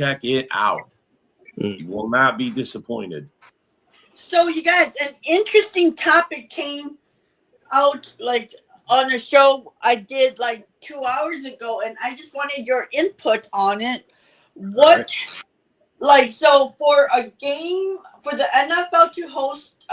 check it out. You will not be disappointed. So, you guys, an interesting topic came out like on a show I did like 2 hours ago, and I just wanted your input on it. What, like, so for a game for the NFL to host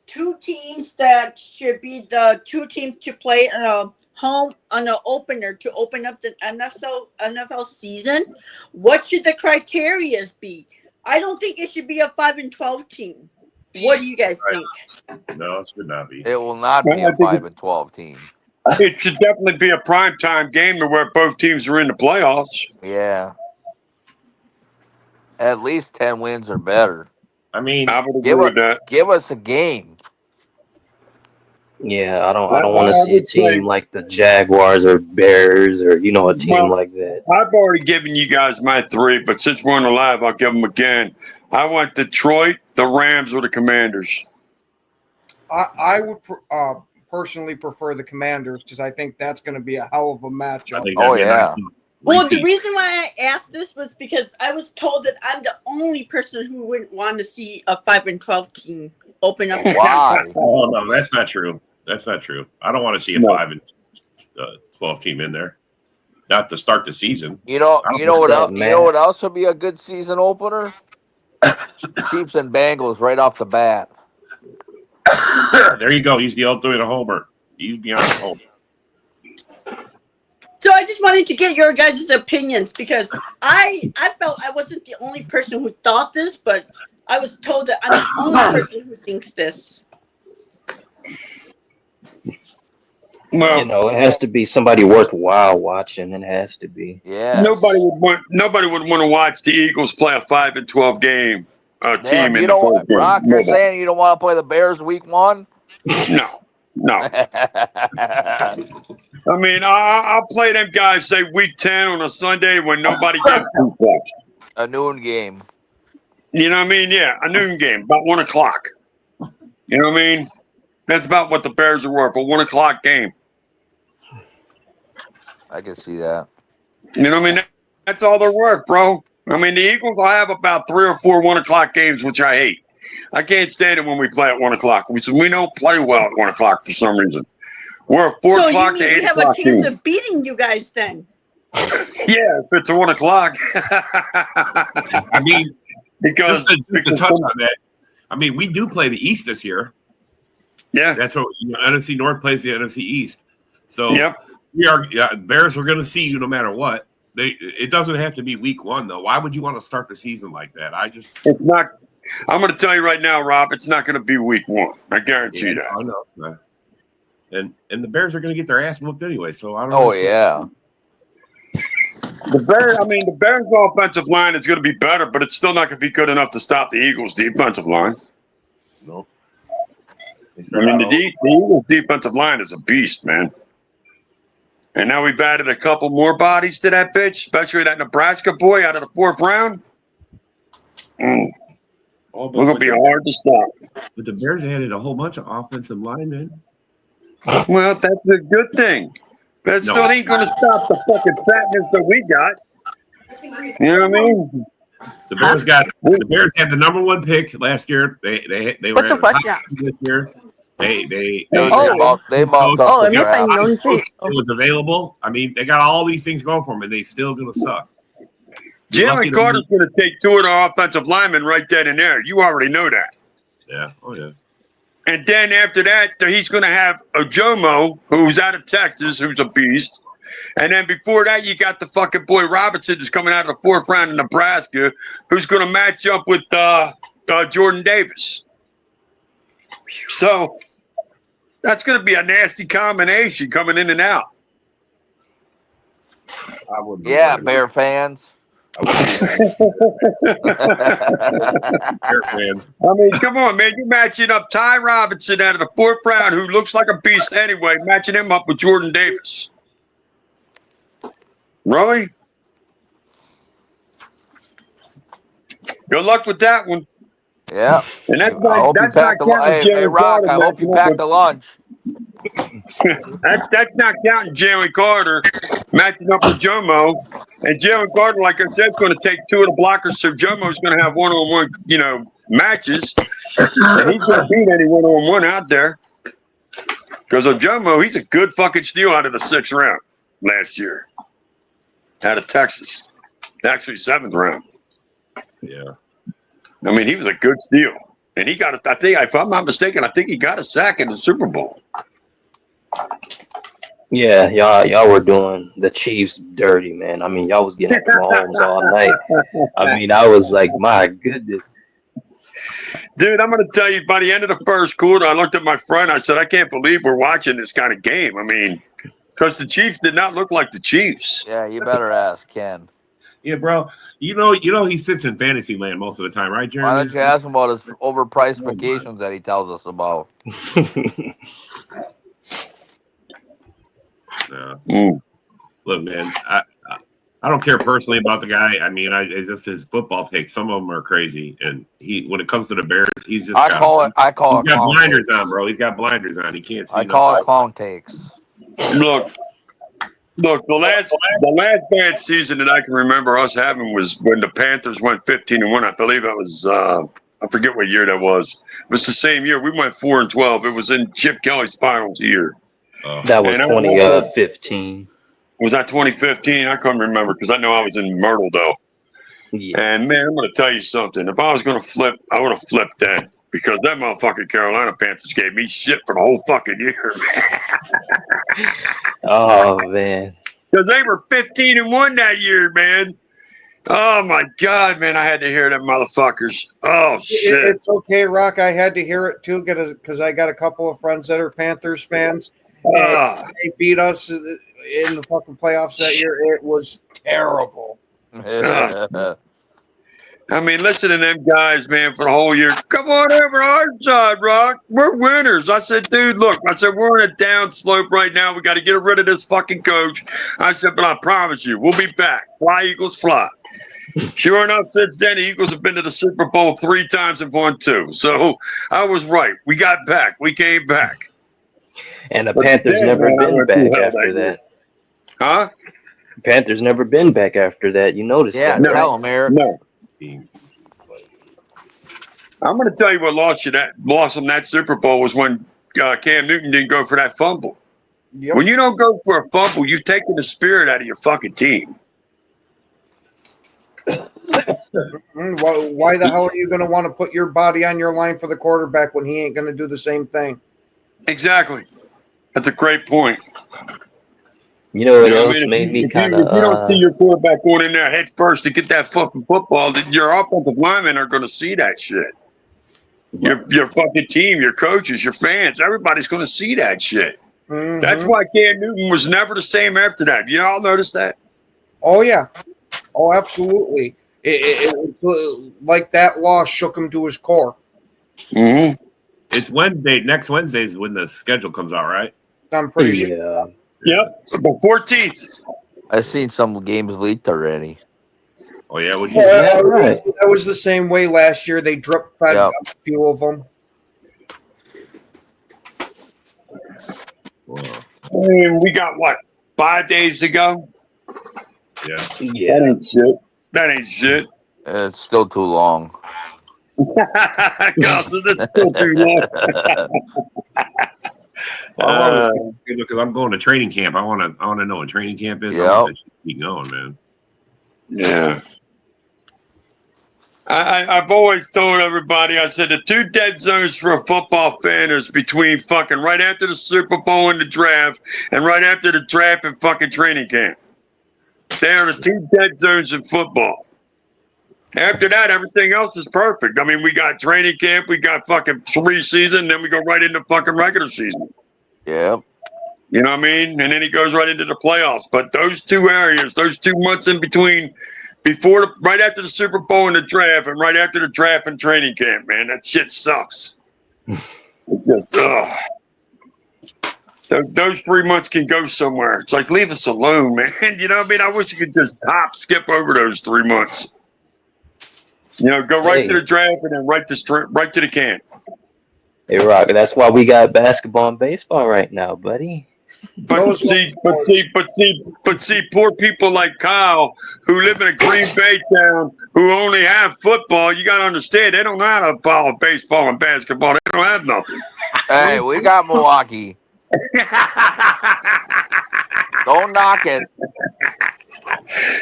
two teams that should be the two teams to play on a home on an opener to open up the NFL season, what should the criteria be? I don't think it should be a 5-12 team. What do you guys think? No, it should not be. It will not be a 5-12 team. It should definitely be a primetime game where both teams are in the playoffs. Yeah. At least 10 wins or better. I mean, I would agree with that. Give us a game. Yeah, I don't want to see a team like the Jaguars or Bears or a team like that. I've already given you guys my three, but since we're on the live, I'll give them again. I want Detroit, the Rams, or the Commanders. I would personally prefer the Commanders because I think that's going to be a hell of a matchup. Oh, yeah. Well, the reason why I asked this was because I was told that I'm the only person who wouldn't want to see a 5-12 team open up. Why? Oh, no, that's not true. That's not true. I don't want to see a 5-12 team in there. Not to start the season. You know what else would be a good season opener? Chiefs and Bengals right off the bat. There you go. He's the ultimate homer. He's beyond home. So I just wanted to get your guys' opinions because I felt I wasn't the only person who thought this, but I was told that I'm the only person who thinks this. Well, it has to be somebody worthwhile watching. It has to be. Yeah. Nobody would want to watch the Eagles play a 5-12 game team. You know what, Brock? You're saying you don't want to play the Bears week 1? No. I mean, I'll play them guys say week 10 on a Sunday when nobody gets a noon game. You know what I mean? Yeah, a noon game, about 1 o'clock. You know what I mean? That's about what the Bears are worth, a 1 o'clock game. I can see that. You know what I mean? That's all they're worth, bro. I mean, the Eagles will have about 3 or 4 1 o'clock games, which I hate. I can't stand it when we play at 1 o'clock. We don't play well at 1 o'clock for some reason. We're a 4 o'clock to 8 o'clock. So you have a chance of beating you guys then? Yeah, if it's a 1 o'clock. I mean, because to touch on that, I mean, we do play the East this year. Yeah, that's what NFC North plays the NFC East. So yep. Bears are going to see you no matter what. It doesn't have to be week 1 though. Why would you want to start the season like that? It's not. I'm going to tell you right now, Rob. It's not going to be week 1. I guarantee that. I know it's not. And the Bears are going to get their ass whooped anyway. So I don't. Oh yeah. The Bears' offensive line is going to be better, but it's still not going to be good enough to stop the Eagles' defensive line. Nope. I mean, the Eagles' defensive line is a beast, man. And now we've added a couple more bodies to that bitch, especially that Nebraska boy out of the 4th round. We're going to be hard to stop. But the Bears added a whole bunch of offensive linemen. Well, that's a good thing. But it still ain't going to stop the fucking fatness that we got. You know what I mean? The Bears had the number 1 pick last year. They were at the this year. It was available. I mean, they got all these things going for them, and they still gonna suck. Jalen Carter's going to take 2 of the offensive linemen right then and there. You already know that. Yeah. Oh yeah. And then after that, he's going to have a Jomo, who's out of Texas, who's a beast. And then before that, you got the fucking boy Robinson, who's coming out of the 4th round in Nebraska, who's going to match up with Jordan Davis. So that's going to be a nasty combination coming in and out. Yeah, Bear fans. Bear fans. I mean, come on, man. You're matching up Ty Robinson out of the 4th round, who looks like a beast anyway, matching him up with Jordan Davis. Really? Good luck with that one. Yeah. And that's I hope you packed Rock, I hope you packed the lunch. That's not counting Jalen Carter matching up with Jomo. And Jalen Gardner, like I said, is going to take two of the blockers. So Jomo's going to have one-on-one, matches. And he's going to beat any one-on-one out there. Because Jomo, he's a good fucking steal out of the 6th round last year. Out of Texas. Actually, 7th round. Yeah. I mean, he was a good steal. And he got, I think, if I'm not mistaken, I think he got a sack in the Super Bowl. Yeah, y'all were doing the Chiefs dirty, man. I mean, y'all was getting after Mahomes all night. I mean, I was like, my goodness. Dude, I'm going to tell you, by the end of the first quarter, I looked at my friend. I said, I can't believe we're watching this kind of game. I mean, because the Chiefs did not look like the Chiefs. Yeah, you better ask Ken. Yeah, bro. You know he sits in fantasy land most of the time, right, Jeremy? Why don't you ask him about his overpriced vacations that he tells us about? Look, man, I don't care personally about the guy. I mean, it's just his football picks. Some of them are crazy, and when it comes to the Bears, he's just I call it he's got blinders takes. on, bro. He's got blinders on. He can't see. I call it clown takes. Look, the last bad season that I can remember us having was when the Panthers went 15-1. I believe that was I forget what year that was. It was the same year we went 4-12. It was in Chip Kelly's finals year. That was 2015. Was that 2015? I couldn't remember because I know I was in Myrtle though. Yeah. And man, I'm going to tell you something. If I was going to flip, I would have flipped that because that motherfucking Carolina Panthers gave me shit for the whole fucking year, man. Oh man. Because they were 15-1 that year, man. Oh my God, man! I had to hear them motherfuckers. Oh shit! It's okay, Rock. I had to hear it too, because I got a couple of friends that are Panthers fans, and they beat us in the fucking playoffs that year. It was terrible. I mean, listen to them guys, man, for the whole year. Come on over our side, Rock. We're winners. I said, dude, look. I said, we're on a down slope right now. We got to get rid of this fucking coach. I said, but I promise you, we'll be back. Fly, Eagles, fly. Sure enough, since then, the Eagles have been to the Super Bowl 3 times and won 2. So I was right. We got back. We came back. And the Panthers never been back after that. Huh? Panthers never been back after that. You noticed that, right? Tell him, Eric. No. I'm going to tell you what lost them that Super Bowl was when Cam Newton didn't go for that fumble. Yep. When you don't go for a fumble, you've taken the spirit out of your fucking team. Why the hell are you going to want to put your body on your line for the quarterback when he ain't going to do the same thing? Exactly. That's a great point. You know what else made me kind of... If you don't see your quarterback going in there head first to get that fucking football, then your offensive linemen are going to see that shit. Your fucking team, your coaches, your fans, everybody's going to see that shit. Mm-hmm. That's why Cam Newton was never the same after that. You all notice that? Oh, yeah. Oh, absolutely. It was like that loss shook him to his core. Mm-hmm. It's Wednesday. Next Wednesday is when the schedule comes out, right? I'm pretty sure. Yep. The 14th. I've seen some games leaked already. Oh, yeah? Would you say? That was the same way last year. They drip-fed a few of them. Wow. I mean, we got, 5 days to go? Yeah. That ain't shit. That ain't shit. It's still too long. God, so that's still too long. Because I'm going to training camp. I want to know what training camp is. Yep. I want to keep going, man. Yeah. I've always told everybody, I said the 2 dead zones for a football fan is between fucking right after the Super Bowl and the draft and right after the draft and fucking training camp. They are the 2 dead zones in football. After that, everything else is perfect. I mean, we got training camp, we got fucking preseason, then we go right into fucking regular season. Yep. You know what I mean? And then he goes right into the playoffs. But those 2 areas, those 2 months in between, right after the Super Bowl and the draft, and right after the draft and training camp, man, that shit sucks. It just, those 3 months can go somewhere. It's like, leave us alone, man. You know what I mean? I wish you could just skip over those 3 months. You know, go right to the draft and then right to the camp. Hey, Rock, that's why we got basketball and baseball right now, buddy. But see, poor people like Kyle who live in a Green Bay town who only have football. You got to understand, they don't know how to follow baseball and basketball. They don't have nothing. Hey, we got Milwaukee. Don't knock it.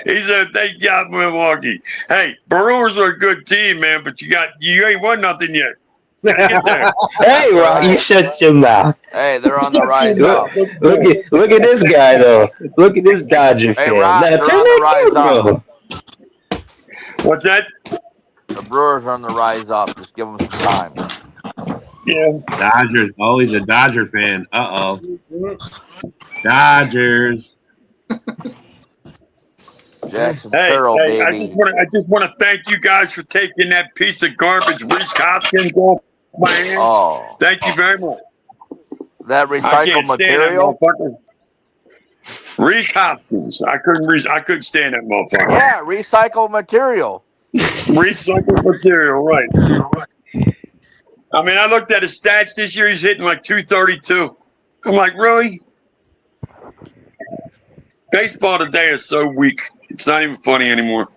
He said they got Milwaukee. Hey, Brewers are a good team, man, but you ain't won nothing yet. Gotta get there. Hey, Rocky, shut your mouth. Hey, they're on the rise up. Look at this guy though. Look at this Dodger Hey, fan. Rob, Now they're turn on the that rise camera up. on. What's that? The Brewers are on the rise up. Just give them some time. Yeah. Dodgers. Oh, he's a Dodger fan. Dodgers. Jackson Hey, Turtle, I baby. just want to thank you guys for taking that piece of garbage, Reese Hopkins, off my hands. Oh, Thank you very much. that I recycled can't stand that material? motherfucker. Reese Hopkins. I couldn't stand that motherfucker. Yeah, recycled material. Recycled material, right. I mean, I looked at his stats this year. He's hitting like 232. I'm like, really? Baseball today is so weak. It's not even funny anymore.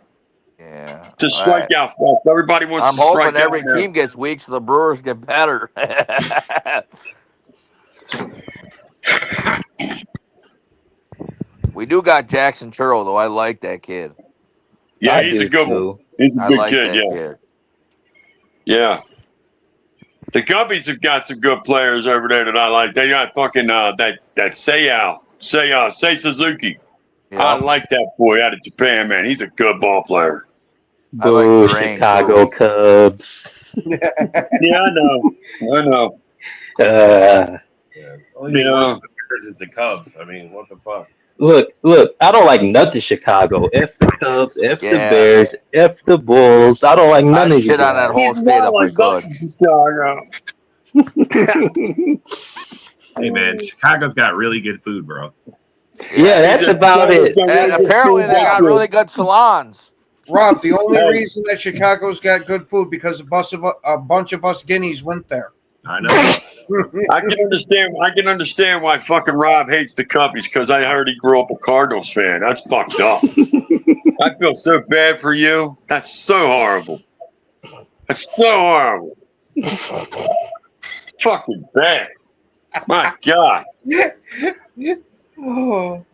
Yeah. To All strike right. out fast. Everybody wants I'm to strike hoping out every now. team gets weak so the Brewers get better. We do got Jackson Churro, though. I like that kid. Yeah, I he's a do good one. too. He's a I good like kid, that yeah. kid. Yeah. The Guppies have got some good players over there that I like. They got fucking that Sei Suzuki. I Yep. like that boy out of Japan, man. He's a good ball player. I like Boo, Drain, Chicago too. Cubs. Yeah, I know. Only Yeah. worse is the Cubs. I mean, what the fuck? Look, I don't like nothing Chicago. F the Cubs, F the Yeah. Bears, F the Bulls. I don't like none I'd of you shit on that guys. whole He's state if we not could. Chicago. Hey, man, Chicago's got really good food, bro. Yeah, that's about it. And apparently they got really good salons. Rob, the only Hey. reason that Chicago's got good food because a bunch of us guineas went there. I know. I can understand why fucking Rob hates the Cubbies because I heard he grew up a Cardinals fan. That's fucked up. I feel so bad for you. That's so horrible. That's so horrible. Fucking bad. My God. Oh.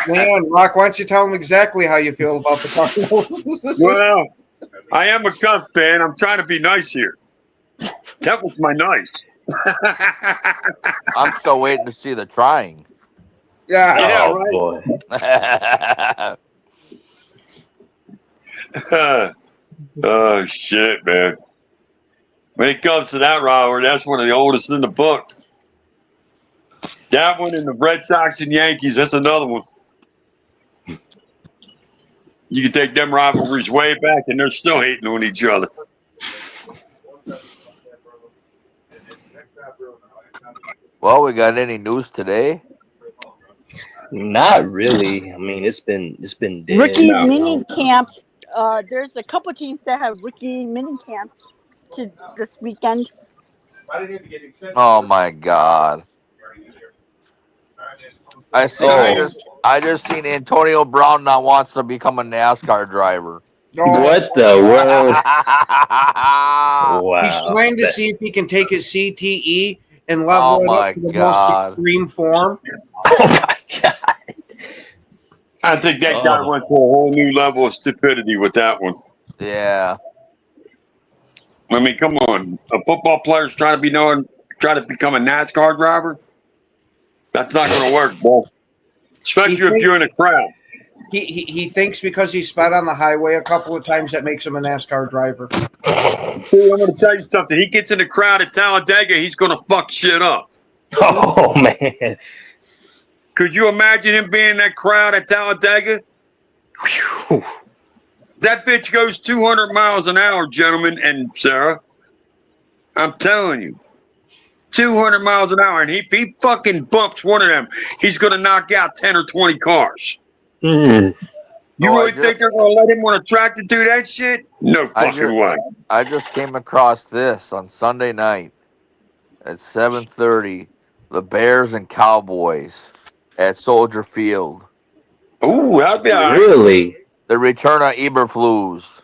Man, Rock, why don't you tell them exactly how you feel about the Cardinals? Well, I am a Cubs fan. I'm trying to be nice here. That was my nice. I'm still waiting to see the trying. Yeah. Yeah, Oh right. boy. Oh shit, man. When it comes to that, Robert, that's one of the oldest in the book. That one and the Red Sox and Yankees, that's another one. You can take them rivalries way back and they're still hating on each other. Well, we got any news today? Not really. I mean, it's been dead. Rookie No. mini camps. There's a couple teams that have rookie mini camps to this weekend. Oh my God! I just seen Antonio Brown now wants to become a NASCAR driver. What the world? Wow. He's trying to see if he can take his CTE and level Oh it my up to the God. most extreme form. Oh my God. I think that guy went to a whole new level of stupidity with that one. Yeah. I mean, come on. A football player's trying to become a NASCAR driver? That's not going to work, bro. Especially if you're in a crowd. He thinks because he sped on the highway a couple of times that makes him a NASCAR driver. See, I'm going to tell you something. He gets in the crowd at Talladega, he's going to fuck shit up. Oh man. Could you imagine him being in that crowd at Talladega? Whew. That bitch goes 200 miles an hour, gentlemen and Sarah. I'm telling you. 200 miles an hour. And if he fucking bumps one of them, he's going to knock out 10 or 20 cars. Mm. You really think they're going to let him on a track to do that shit? No fucking way. I just came across this on Sunday night. at 7:30, the Bears and Cowboys at Soldier Field. Ooh, that'd be all right. Really? The return of Eberflus.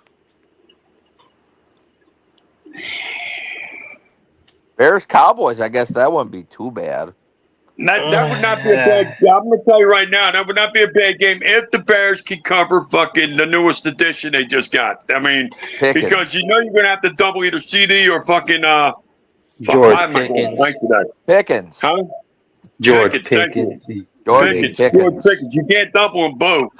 Bears Cowboys, I guess that wouldn't be too bad. That would not be a bad. I'm going to tell you right now, that would not be a bad game if the Bears can cover fucking the newest edition they just got. I mean, Pickens. because you know you're going to have to double either CD or fucking George Pickens. Pickens. Huh? George Pickens, thank you. Pickens. George Pickens. Pickens. George Pickens. You can't double them both.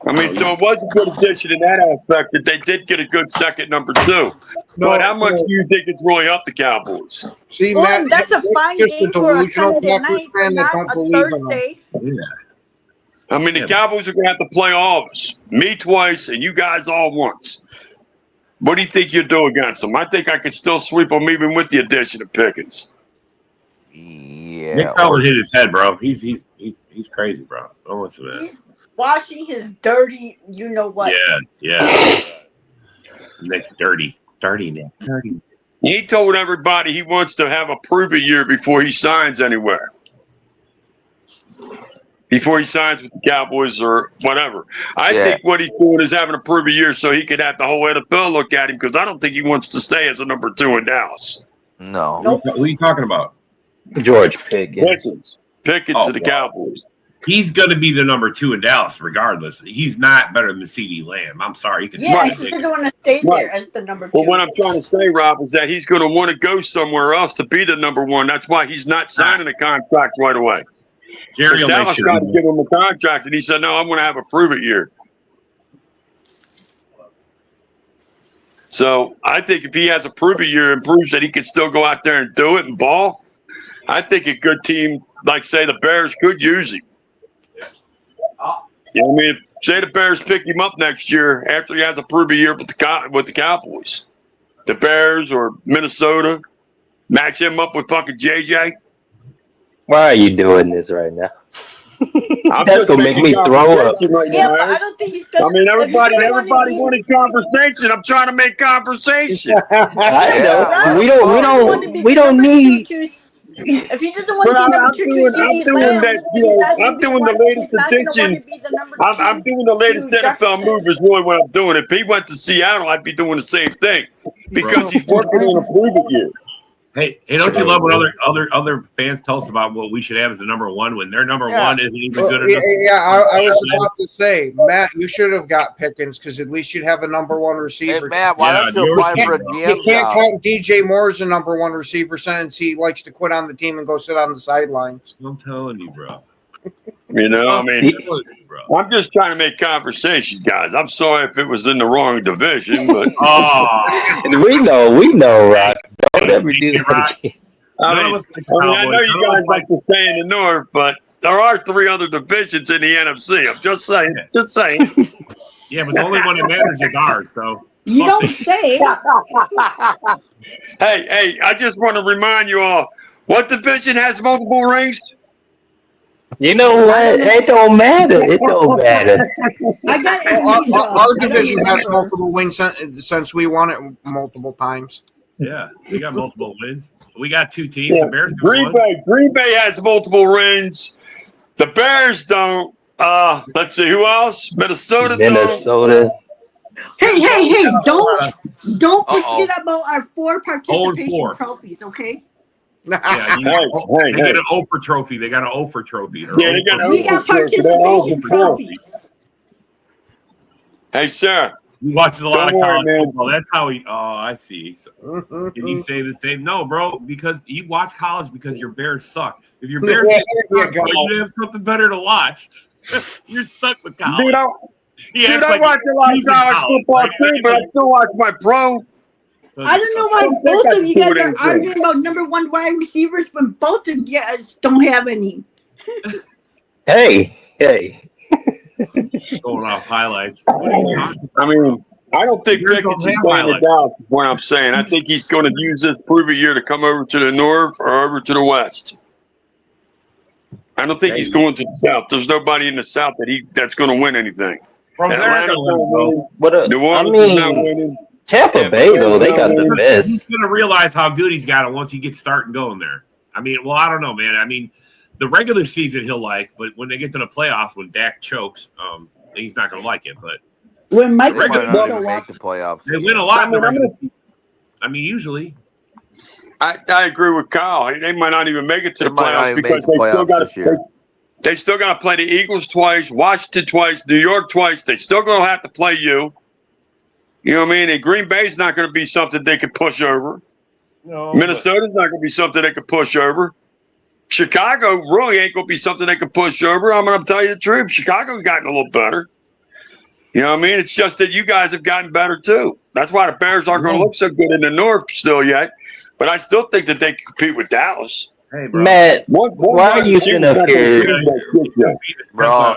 I mean, so it was a good addition in that aspect that they did get a good second number 2. But how much do you think it's really up the Cowboys? See, Well, Matt, that's a you're fine just game for a delusional Sunday Packers night, fan that not don't a believe in them. Thursday. Yeah. I mean, the Cowboys are going to have to play all of us. Me twice and you guys all once. What do you think you'll do against them? I think I could still sweep them even with the addition of Pickens. Yeah. Nick Feller hit his head, bro. He's crazy, bro. Don't listen to that. He's washing his dirty, you know what? Yeah. Nick's dirty. Dirty, Nick. Dirty. He told everybody he wants to have a prove-it year before he signs anywhere. Before he signs with the Cowboys or whatever. I think what he's doing is having a prove-it year so he could have the whole NFL look at him because I don't think he wants to stay as a number 2 in Dallas. No. Nope. What are you talking about? George Pickens. Pickens to the Cowboys. He's going to be the number 2 in Dallas regardless. He's not better than CeeDee Lamb. I'm sorry. He can Yeah, he doesn't want to stay there as the number 2. Well, what I'm trying to say, Rob, is that he's going to want to go somewhere else to be the number 1. That's why he's not signing a contract right away. Jerry will make Dallas sure. tried to give him a contract, and he said, no, I'm going to have a prove-it year. So I think if he has a prove-it year and proves that he can still go out there and do it and ball, I think a good team, like, say, the Bears could use him. You know what I mean? Say the Bears pick him up next year after he has a prove-it year with the Cowboys. The Bears or Minnesota match him up with fucking JJ. Why are you doing this right now? That's gonna make me throw up. Right Yeah, now, but Eric. I don't think he's gonna. I mean, everybody wanted wanted conversation. I'm trying to make conversation. I know. Right. We don't need. If he doesn't want to be number 2 I'm doing the latest addition. I'm doing the latest NFL move is really what I'm doing. If he went to Seattle, I'd be doing the same thing because he's working on a prove-it year. Hey, don't you love what other fans tell us about what we should have as the number 1 when their number 1 isn't even good enough? I was about to say, Matt, you should have got Pickens because at least you'd have a number 1 receiver. Hey, Matt, why don't you apply for a GM You can't count DJ Moore as a number 1 receiver since he likes to quit on the team and go sit on the sidelines. I'm telling you, bro. You know, I mean, I'm just trying to make conversation, guys. I'm sorry if it was in the wrong division, but we know, Rock. Don't ever do that again. I know you guys like to stay in the North, but there are 3 other divisions in the NFC. I'm just saying. Yeah, but the only one that matters is ours. So you don't say. Hey, I just want to remind you all, what division has multiple rings? You know what? It don't matter. It don't matter. I got our division has multiple wins since we won it multiple times. Yeah, we got multiple wins. We got 2 teams. Yeah. The Bears Green Bay has multiple rings. The Bears don't. Let's see, who else? Minnesota. Hey! Don't forget about our 4 participation trophies, okay? Yeah, they get an Oprah trophy. They got an Oprah trophy. We got participation trophies. Hey, Sarah. He watches a lot of college football. That's how he. Oh, I see. So, can you say the same? No, bro, because you watch college because your Bears suck. If your Bears suck, you have something better to watch. You're stuck with college. Dude, I watch a lot of college football too, but I still watch my pro. I don't know why both of you guys are arguing about number 1 wide receivers when both of you guys don't have any. Hey. Going off highlights. What are you talking about? I mean, I don't think Pickens is staying in Dallas, is what I'm saying. I think he's going to use this prove-it year to come over to the North or over to the West. I don't think he's going to the South. There's nobody in the South that's going to win anything. From Atlanta, there, New Orleans is not winning. Tampa Bay, though, they got the best. He's going to realize how good he's got it once he gets starting going there. I mean, well, I don't know, man. I mean, the regular season he'll like, but when they get to the playoffs, when Dak chokes, he's not going to like it. But when Michael They might not show even make up, the playoffs. they win a lot in the regular season. I mean, usually. I agree with Kyle. They might not even make it to They the might not playoffs even because make the playoffs this year. they still got to play the Eagles twice, Washington twice, New York twice. They still going to have to play you. You know what I mean? And Green Bay's not going to be something they can push over. No, Minnesota's not going to be something they can push over. Chicago really ain't going to be something they can push over. I'm going to tell you the truth. Chicago's gotten a little better. You know what I mean? It's just that you guys have gotten better too. That's why the Bears aren't going to look so good in the North still yet. But I still think that they can compete with Dallas. Hey, bro. Matt, why are you sitting up here? Bro,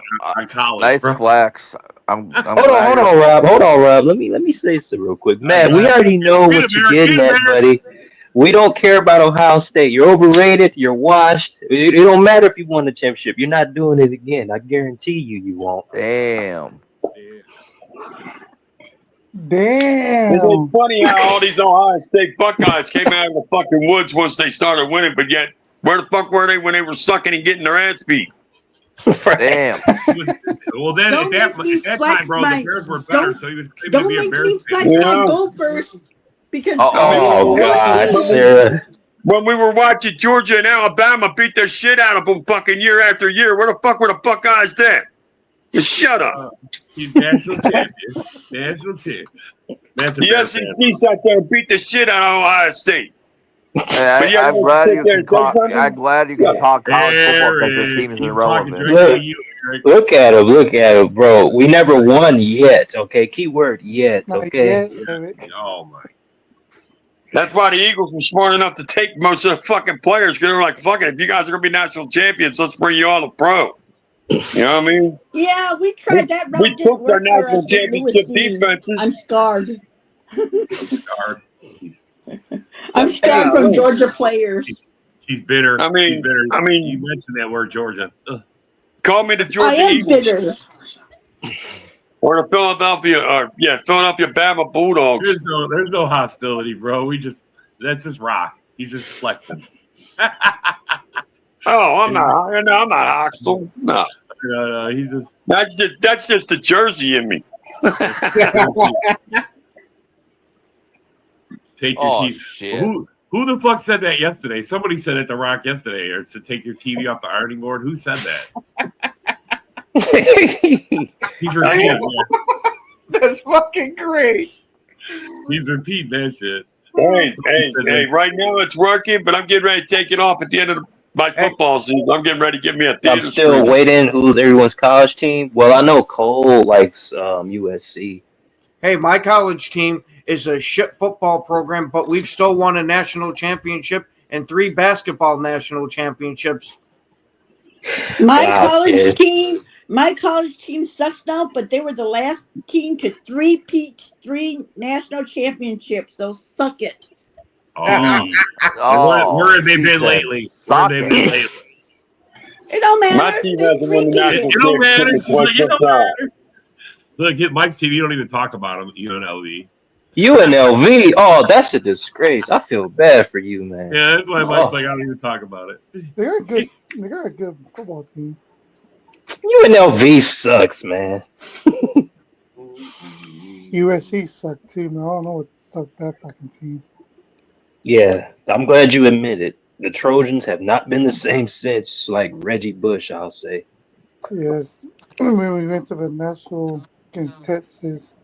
nice bro. flex. I'm Hold on, Rob. Hold on, Rob. Let me say something real quick. Matt, we already know what you're getting at, buddy. We don't care about Ohio State. You're overrated. You're washed. It don't matter if you won the championship. You're not doing it again. I guarantee you won't. Damn. It's funny how all these Ohio State Buckeyes came out of the fucking woods once they started winning, but yet where the fuck were they when they were sucking and getting their ass beat? Damn. Well, then at that time, bro, the Bears were better, so he was claiming to be a Bears fan. Don't go first because Oh, God. When we were watching Georgia and Alabama beat the shit out of them fucking year after year, where the fuck were the Buckeyes then? Just shut up. He's national champion. National champion. The SEC sat there and beat the shit out of Ohio State. Hey, I'm glad you can talk. I'm glad you can talk college football because your team is irrelevant. Look at him, bro. We never won yet. Okay, keyword yet. Okay. Oh my. That's why the Eagles were smart enough to take most of the fucking players because they were like, "Fuck it, if you guys are gonna be national champions, let's bring you all to pro." You know what I mean? Yeah, we tried that. We took their national championship defenses. I'm scarred. Scarred. I'm scarred from Georgia players. She's bitter. I mean, she's bitter. I mean, you mentioned that word, Georgia. Ugh. Call me the Georgia I am Eagles. bitter. Or the Philadelphia Bama Bulldogs. There's no hostility, bro. That's just rock. He's just flexing. Oh, I'm not hostile. No. He's just That's just the Jersey in me. take your TV. Shit. Who the fuck said that yesterday? Somebody said it to Rock yesterday, or to take your TV off the ironing board. Who said that? He's repeating that. That's fucking great. He's repeating that shit. Hey, right now it's working, but I'm getting ready to take it off at the end of my football season. I'm getting ready to give me a theater I'm still screen. waiting. Who's everyone's college team? Well, I know Cole likes USC. Hey, my college team is a shit football program, but we've still won a national championship and 3 basketball national championships. My college team sucks now, but they were the last team to three-peat 3 national championships. So suck it. Where have they been lately? It don't matter. My team hasn't won the national It don't matter. championship. It don't matter. Look, hit Mike's TV. You don't even talk about him. UNLV. UNLV? Oh, that's a disgrace. I feel bad for you, man. Yeah, that's why Mike's like, I don't even talk about it. They got a good football team. UNLV sucks, man. USC sucked too, man. I don't know what sucked that fucking team. Yeah, I'm glad you admit it. The Trojans have not been the same since, like Reggie Bush, I'll say. Yes, when we went to the national against Texas.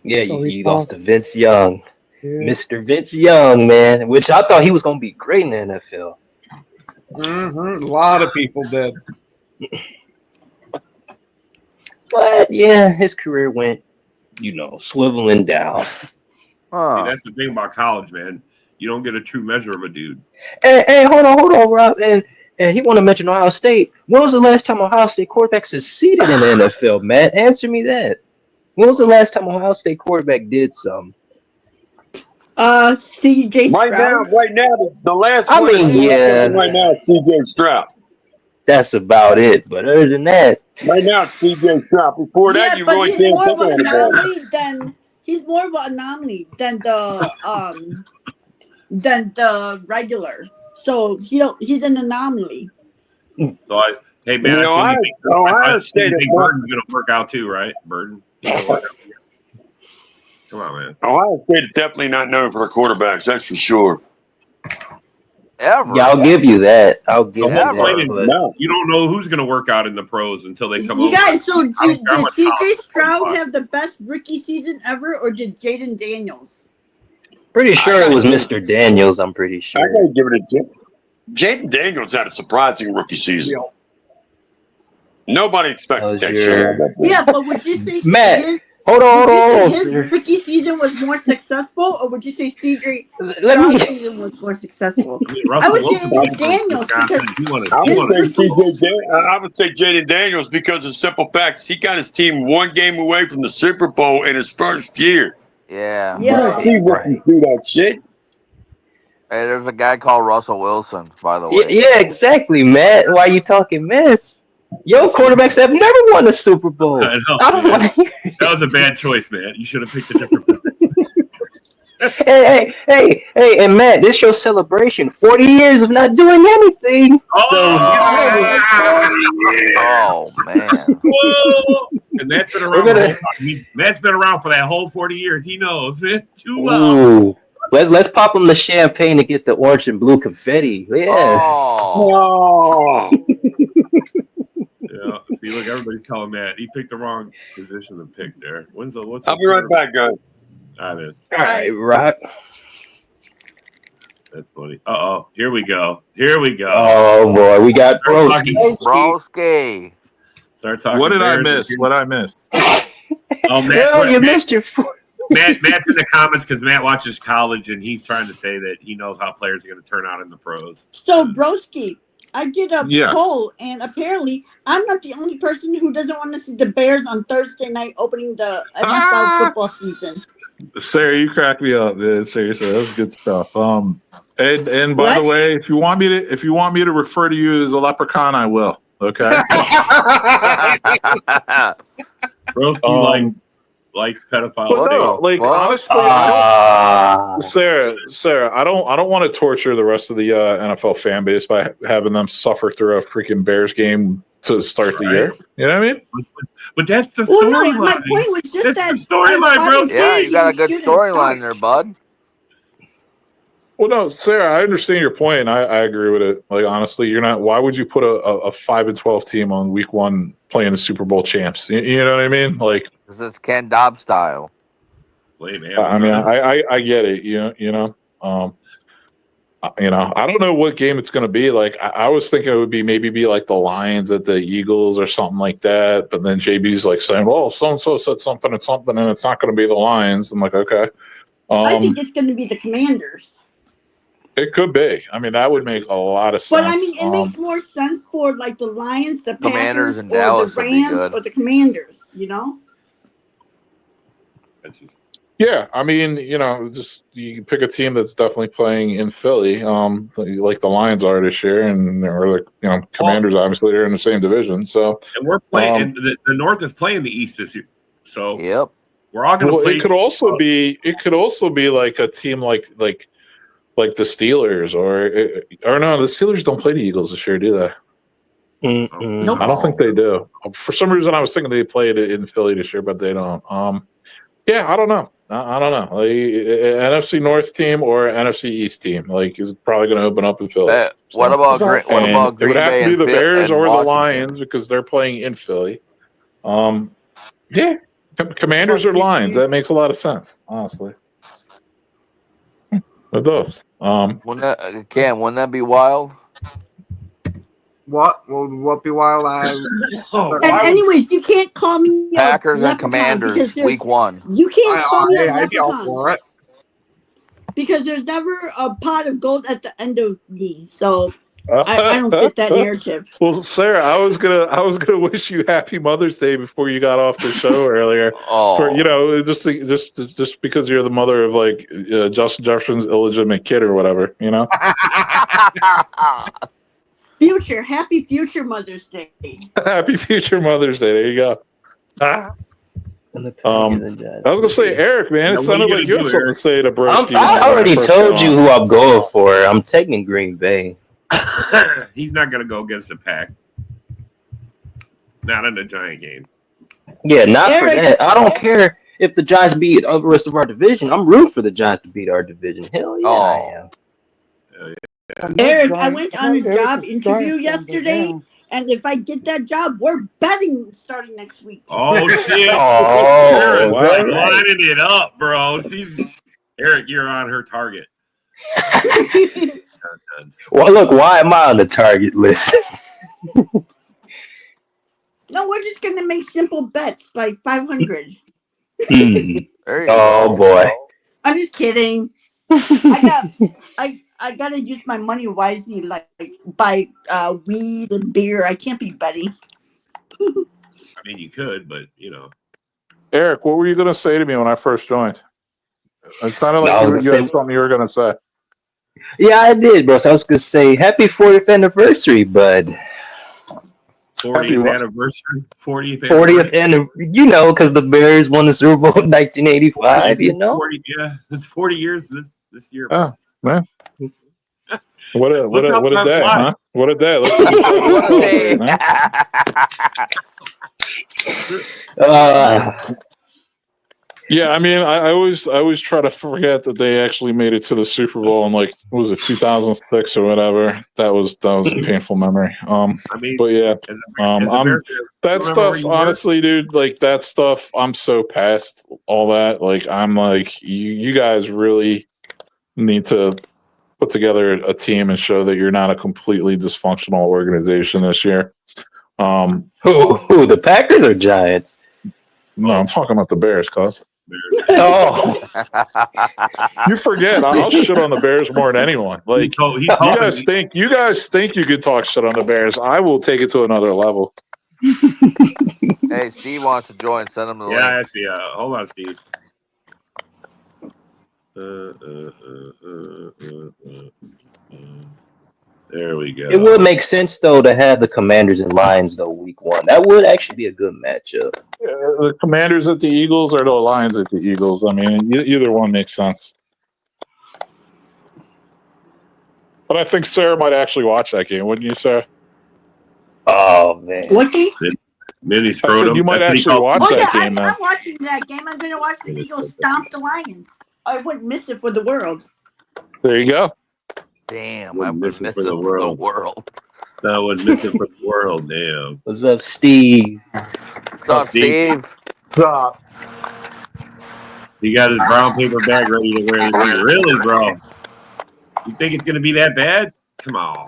Yeah, So you lost to Vince Young. Yeah. Mr. Vince Young, man, which I thought he was going to be great in the NFL. Mm-hmm. A lot of people did. But, yeah, his career went, swiveling down. See, that's the thing about college, man. You don't get a true measure of a dude. Hey, hold on, Rob. And he want to mention Ohio State. When was the last time Ohio State quarterback succeeded in the NFL, Matt? Answer me that. When was the last time Ohio State quarterback did something? C.J. Stroud. Right now, the last I one mean, yeah. right now it's C.J. Stroud. That's about it. But other than that, right now it's C.J. Stroud. Before that, you really can't think of anybody. he's more of an anomaly than the regular. So he's an anomaly. So hey man, Ohio State think Burton's gonna work out too, right? Burton. Come on, man. Ohio State is definitely not known for their quarterbacks. That's for sure. Ever. Yeah, I'll give you that. I'll give The you whole point that. is But you don't know who's gonna work out in the pros until they come You over. guys, so I don't care how did much CJ college Stroud football. have the best rookie season ever, or did Jaden Daniels? pretty sure it was Mr. Daniels. I'm pretty I sure. gotta give it a Jaden Daniels had a surprising rookie season. Nobody expected that shit. Yeah, but would you say Matt, hold on, his sir. rookie season was more successful, or would you say CJ Let me. Stroud's season was more successful? I mean, I Russell would Wilson say went to Daniels Wisconsin, because he wanted- I he would wanted- say Jaden Daniels because of simple facts. He got his team one game away from the Super Bowl in his first year. Yeah. You don't see rookies do that shit. Hey, there's a guy called Russell Wilson, by the way. Yeah, exactly, Matt. Why you talking mess? Yo, quarterbacks have never won a Super Bowl. I know, I don't man. want to hear it. That was a bad choice, man. You should have picked a different. Hey, and Matt, this your celebration. 40 years of not doing anything. Oh man. Whoa! And Matt's been around. We're gonna- Matt's been around for that whole 40 years. He knows, man. Too well. Ooh. Let's pop him the champagne to get the orange and blue confetti. Yeah. Oh. Yeah. See, look, everybody's calling Matt. He picked the wrong position to pick there. What's I'll be right back, guys. All right, man. All right, right. That's funny. Uh-oh. Here we go. Oh boy, we got Broski. Broski. Start talking. What did I Bears. miss? What did I miss? Oh, Matt, You missed your. Matt's in the comments because Matt watches college and he's trying to say that he knows how players are going to turn out in the pros. So Broski, I did a Yes. poll, and apparently I'm not the only person who doesn't want to see the Bears on Thursday night opening the NFL football season. Sarah, you cracked me up, man. Seriously, that was good stuff. And by the way, if you want me to refer to you as a leprechaun, I will. Okay. Broski likes pedophiles. But no, like honestly, Sarah, I don't want to torture the rest of the NFL fan base by having them suffer through a freaking Bears game to start the year. You know what I mean? But that's the Well, no, storyline. my point was just That's that the storyline, bro. Yeah, you got a good storyline there, bud. Well, no, Sarah, I understand your point. I agree with it. Like honestly, you're not. Why would you put a 5-12 team on week 1 playing the Super Bowl champs? You know what I mean? Like This is Ken Dobbs style. Blame I mean, I get it. You know. I don't know what game it's going to be. Like I was thinking it would be maybe like the Lions at the Eagles or something like that. But then JB's like saying, "Well, so and so said something and something, and it's not going to be the Lions." I'm like, okay. I think it's going to be the Commanders. It could be. I mean, that would make a lot of sense. But I mean, it makes more sense for like the Lions, the Commanders Packers, and or Dallas the would be Rams, good. or the Commanders. You know. Yeah, I mean, just you pick a team that's definitely playing in Philly, like the Lions are this year, or the Commanders obviously are in the same division. So and we're playing, and the North is playing the East this year. So yep, we're all going to play. It could also be like a team like the Steelers, or no, the Steelers don't play the Eagles this year, do they? Nope. I don't think they do. For some reason, I was thinking they played it in Philly this year, but they don't. Yeah, I don't know. I don't know. Like, NFC North team or NFC East team, like, is probably going to open up in Philly. What about Green it would have Bay to be the Bears or the Washington? Lions because they're playing in Philly. Yeah, Commanders or Lions. That makes a lot of sense, honestly. It does. Wouldn't that be wild? What would be wild? And anyways, you can't call me a Packers and leprechaun Commanders, because there's- week 1. You can't call me a I'd be all leprechaun for it. because there's never a pot of gold at the end of me. So I don't fit that narrative. Well, Sarah, I was gonna wish you happy Mother's Day before you got off the show earlier. Oh, For just because you're the mother of like Justin Jefferson's illegitimate kid or whatever, Happy future Mother's Day. Happy future Mother's Day. There you go. I was gonna say, Eric, man, it sounded like you had something to say to Broski. I already told you who I'm going for. I'm taking Green Bay. He's not gonna go against the Pack. Not in the Giant game. Yeah, not for that. I don't care if the Giants beat the rest of our division. I'm rooting for the Giants to beat our division. Hell yeah, I am. Eric, I went on a job interview yesterday, and if I get that job, we're betting starting next week. Oh shit! Oh, lining it up, bro. Eric, you're on her target. Well, look, why am I on the target list? No, we're just gonna make simple bets, like 500. Oh boy! I'm just kidding. I gotta use my money wisely, like buy weed and beer. I can't be betting. I mean, you could, but you know. Eric, what were you gonna say to me when I first joined? It sounded like you had something you were gonna say. Yeah, I did, bro. So I was gonna say happy 40th anniversary, bud. 40th anniversary. 40th anniversary. You know, because the Bears won the Super Bowl in 1985. You know. 40, yeah, it's 40 years this year. Oh man. What a day, huh? What a day. Let's yeah, I mean, I always try to forget that they actually made it to the Super Bowl in what was it, 2006 or whatever. That was a painful memory. I mean, but yeah, that stuff. Honestly, dude, like that stuff. I'm so past all that. Like I'm like you guys really need to put together a team and show that you're not a completely dysfunctional organization this year. Who the Packers or Giants? No, I'm talking about the Bears, cuz. Oh, you forget. I'll shit on the Bears more than anyone. Like you guys think you could talk shit on the Bears. I will take it to another level. Hey, Steve wants to join. Send him the link. Yeah, I see. Hold on, Steve. There we go. It would make sense though to have the Commanders and Lions though week 1. That would actually be a good matchup. The Commanders at the Eagles or the Lions at the Eagles. I mean, either one makes sense. But I think Sarah might actually watch that game, wouldn't you, Sarah? Oh man, what game? Mini scrotum. You might actually watch that game. I'm watching that game. I'm going to watch the Eagles stomp the Lions. I wouldn't miss it for the world. There you go. Damn, I would miss it for the world. I would miss it for the world. Damn. What's up, Steve? What's up, Steve? What's up? He got his brown paper bag ready to wear this year. Really, bro? You think it's going to be that bad? Come on.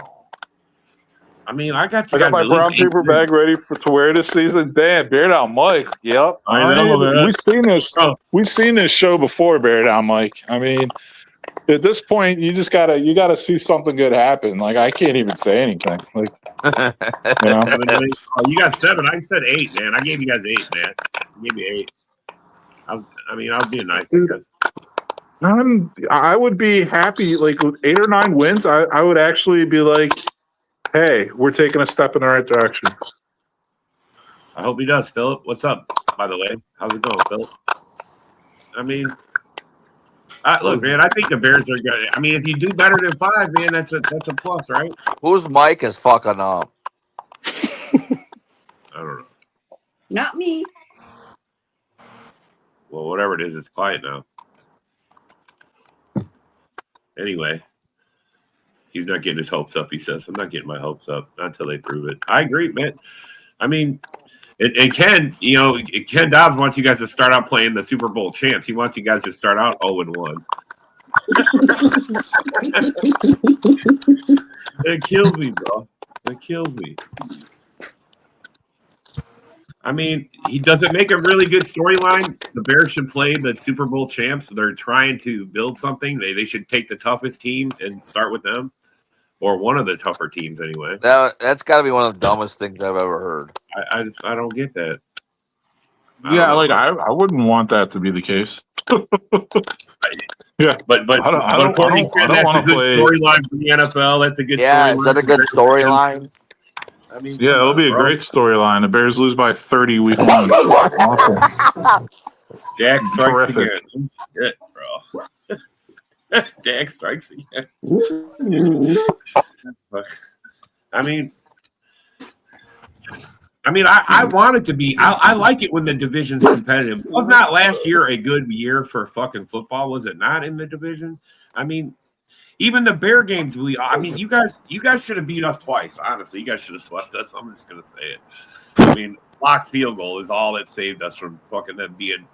I mean, I got my brown paper bag ready to wear this season. Damn, Bear Down Mike. Yep. I know, man. We've seen this show before, Bear Down Mike. I mean, at this point, you gotta see something good happen. Like I can't even say anything. Like you know? You got 7. I said 8, man. I gave you guys 8, man. I gave you 8. I was being nice, I guess. I would be happy, like with 8 or 9 wins. I would actually be like, hey, we're taking a step in the right direction. I hope he does, Philip. What's up, by the way? How's it going, Philip? I mean, look, man, I think the Bears are good. I mean, if you do better than 5, man, that's a plus, right? Whose mic is fucking up? I don't know. Not me. Well, whatever it is, it's quiet now. Anyway, he's not getting his hopes up, he says. I'm not getting my hopes up, not until they prove it. I agree, man. I mean, and Ken, Ken Dobbs wants you guys to start out playing the Super Bowl champs. He wants you guys to start out 0-1. It kills me, bro. It kills me. I mean, he doesn't make a really good storyline. The Bears should play the Super Bowl champs. They're trying to build something. They should take the toughest team and start with them, or one of the tougher teams anyway. That's got to be one of the dumbest things I've ever heard. I don't get that. I wouldn't want that to be the case. Yeah, but according to Ken, that's a good storyline for the NFL. That's a good storyline. Is that a good storyline? I mean, Yeah, it'll be a great storyline. The Bears lose by 30 week 1. Awesome. Dak strikes Terrific. again. Shit, bro. Dak strikes again. I mean, I want it to be. I like it when the division's competitive. Was not last year a good year for fucking football? Was it not in the division? I mean, even the Bear games. I mean, you guys should have beat us twice. Honestly, you guys should have swept us. I'm just gonna say it. I mean, blocked field goal is all that saved us from fucking them being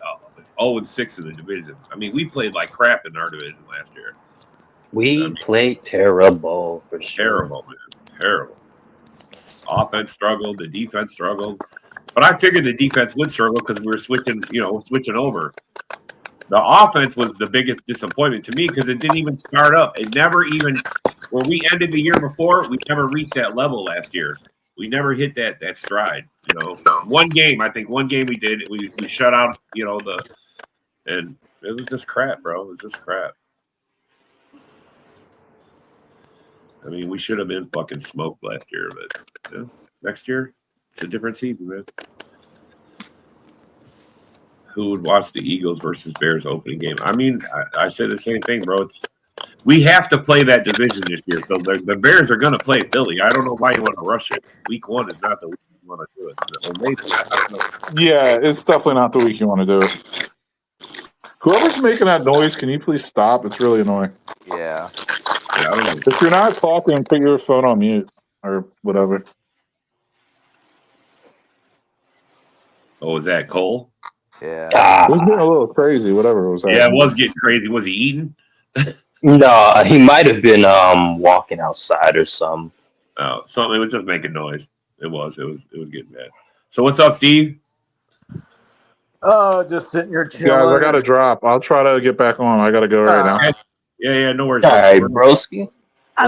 0-6 in the division. I mean, we played like crap in our division last year. We played terrible for sure. Terrible, man. Terrible. Offense struggled. The defense struggled. But I figured the defense would struggle because we were switching over. The offense was the biggest disappointment to me because it didn't even start up. It never even, where we ended the year before, we never reached that level last year. We never hit that stride. One game we did. We shut out, and it was just crap, bro. It was just crap. I mean, we should have been fucking smoked last year, but next year, it's a different season, man. Who would watch the Eagles versus Bears opening game? I mean, I say the same thing, bro. We have to play that division this year, so the Bears are going to play Philly. I don't know why you want to rush it. Week 1 is not the week you want to do it. Or maybe, I don't know. Yeah, it's definitely not the week you want to do it. Whoever's making that noise, can you please stop? It's really annoying. Yeah. I don't know. If you're not talking, put your phone on mute or whatever. Oh, is that Cole? Yeah. It was getting a little crazy, whatever it was. Yeah, it was getting crazy. Was he eating? No, he might have been walking outside or something. Oh, something. It was just making noise. It was getting bad. So what's up, Steve? Just sitting here chilling. Guys, I got to drop. I'll try to get back on. I got to go right now. Yeah, no worries. All right, broski. I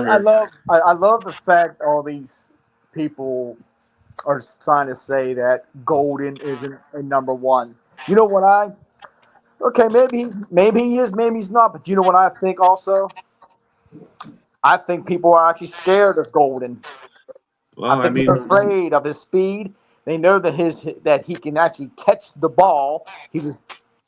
love the fact all these people are trying to say that Golden isn't a number one. You know what okay, maybe he is, maybe he's not, but you know what I think also? I think people are actually scared of Golden. Well, I think they're afraid of his speed. They know that he can actually catch the ball. He was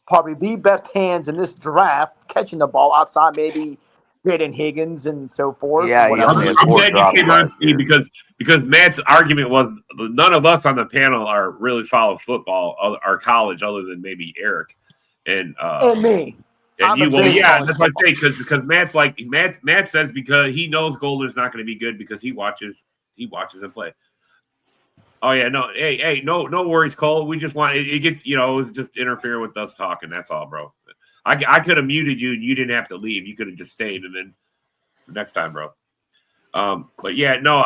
probably the best hands in this draft, catching the ball outside maybe Jaden Higgins and so forth. Yeah, I'm glad you came on, Steve, because Matt's argument was none of us on the panel are really follow football or college, other than maybe Eric and me. And you, well, yeah, that's what I say because Matt's like Matt says because he knows Golden's not going to be good because he watches him play. Oh yeah, no, hey, no worries, Cole. We just want it gets it was just interfere with us talking. That's all, bro. I could have muted you and you didn't have to leave. You could have just stayed and then next time, bro. But yeah, no,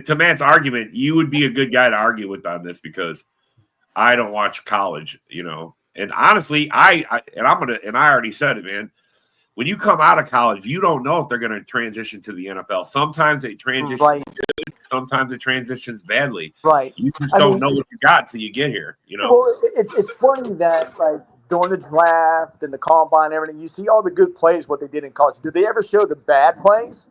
to Matt's argument, you would be a good guy to argue with on this because I don't watch college, And honestly, I already said it, man. When you come out of college, you don't know if they're going to transition to the NFL. Sometimes they transition good, sometimes it transitions badly. Right. You just don't know what you got till you get here. Well, it's funny that like during the draft and the combine and everything, you see all the good plays, what they did in college. Do they ever show the bad plays?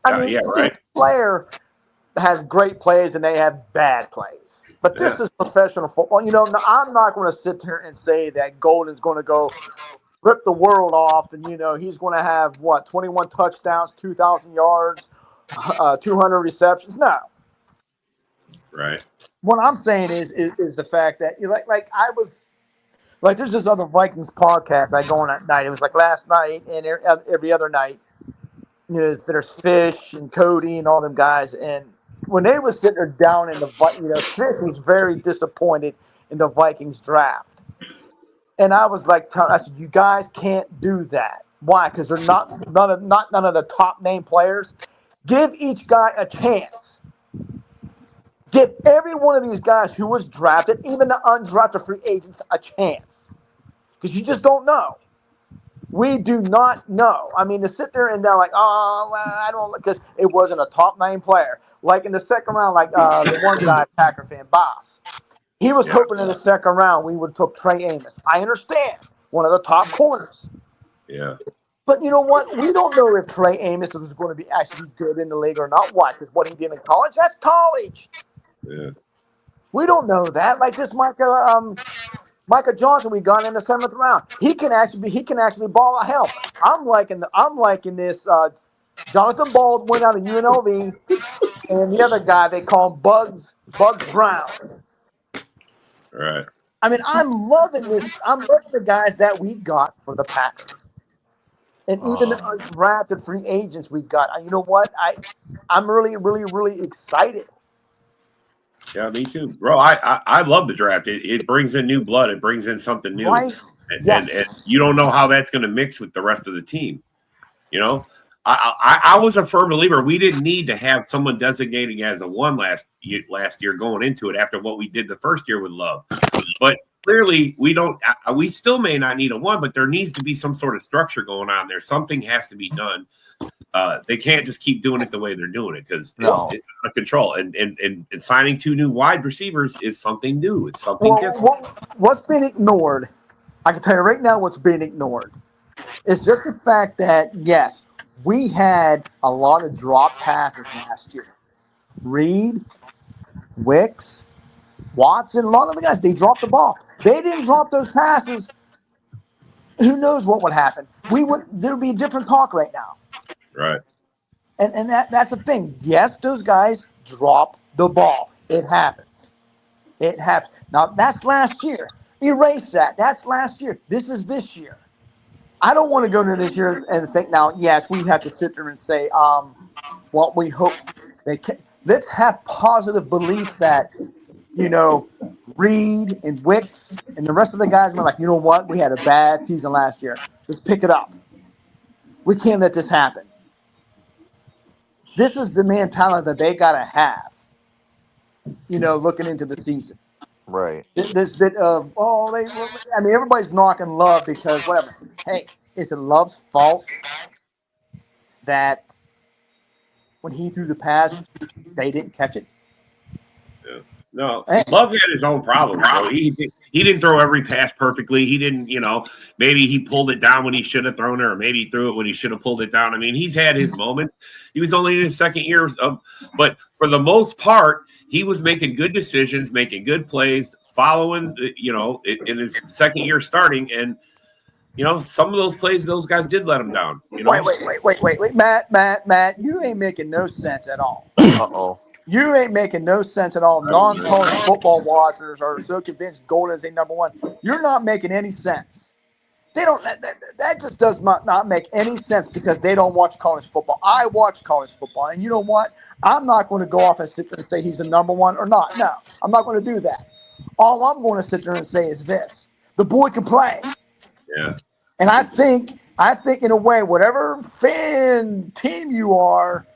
I mean, each player has great plays and they have bad plays. But this is professional football. I'm not going to sit here and say that Golden's going to go rip the world off and, he's going to have, 21 touchdowns, 2,000 yards, 200 receptions. No. Right. What I'm saying is the fact that, like I was, like there's this other Vikings podcast I go on at night. It was like last night and every other night. There's Fish and Cody and all them guys. And when they were sitting there down in the, Fish was very disappointed in the Vikings draft. And I was like, I said, you guys can't do that. Why? Because they're not none of the top name players. Give each guy a chance. Give every one of these guys who was drafted, even the undrafted free agents, a chance. Because you just don't know. We do not know. I mean, to sit there and they're like, oh, well, I don't, because it wasn't a top name player. Like in the second round, like the one guy, Packer fan, Boss. He was hoping in the second round we would have took Trey Amos. I understand. One of the top corners. Yeah. But you know what? We don't know if Trey Amos was going to be actually good in the league or not. Why? Because what he did in college, that's college. Yeah. We don't know that. Like this Micah Johnson we got in the 7th round. He can actually ball out. Hell, I'm liking this Jonathan Bald went out of UNLV, and the other guy they call him Bugs Brown. Right. I mean, I'm loving this. I'm loving the guys that we got for the Packers. And even the undrafted free agents we got. You know what? I'm really, really, really excited. Yeah, me too, bro. I love the draft. It brings in new blood. It brings in something new, Right? and you don't know how that's going to mix with the rest of the team. You know, I was a firm believer we didn't need to have someone designating as a 1 last year going into it after what we did the first year with Love, but clearly we don't. We still may not need a 1, but there needs to be some sort of structure going on there. Something has to be done. They can't just keep doing it the way they're doing it because it's out of control. And signing 2 new wide receivers is something new. It's something different. What's been ignored, I can tell you right now what's been ignored. It's just the fact that, yes, we had a lot of drop passes last year. Reed, Wicks, Watson, a lot of the guys, they dropped the ball. They didn't drop those passes. Who knows what would happen? There'd be a different talk right now. Right. And that's the thing. Yes, those guys drop the ball. It happens. It happens. Now, that's last year. Erase that. That's last year. This is this year. I don't want to go into this year and think now, yes, we have to sit there and say, what we hope they can. Let's have positive belief that, Reed and Wicks and the rest of the guys were like, you know what? We had a bad season last year. Let's pick it up. We can't let this happen. This is the mentality that they got to have, looking into the season. Right. This bit of, everybody's knocking Love because whatever. Hey, is it Love's fault that when he threw the pass, they didn't catch it? Yeah. No, Love had his own problems, bro. He didn't throw every pass perfectly. He didn't, maybe he pulled it down when he should have thrown it, or maybe he threw it when he should have pulled it down. I mean, he's had his moments. He was only in his second year but for the most part, he was making good decisions, making good plays, following, in his second year starting. And, some of those plays, those guys did let him down. Wait. Matt, you ain't making no sense at all. Uh-oh. You ain't making no sense at all. Non-college football watchers are so convinced Golden's a number 1. You're not making any sense. They don't. That just does not make any sense because they don't watch college football. I watch college football, and you know what? I'm not going to go off and sit there and say he's the number 1 or not. No, I'm not going to do that. All I'm going to sit there and say is this: the boy can play. Yeah. And I think in a way, whatever fan team you are,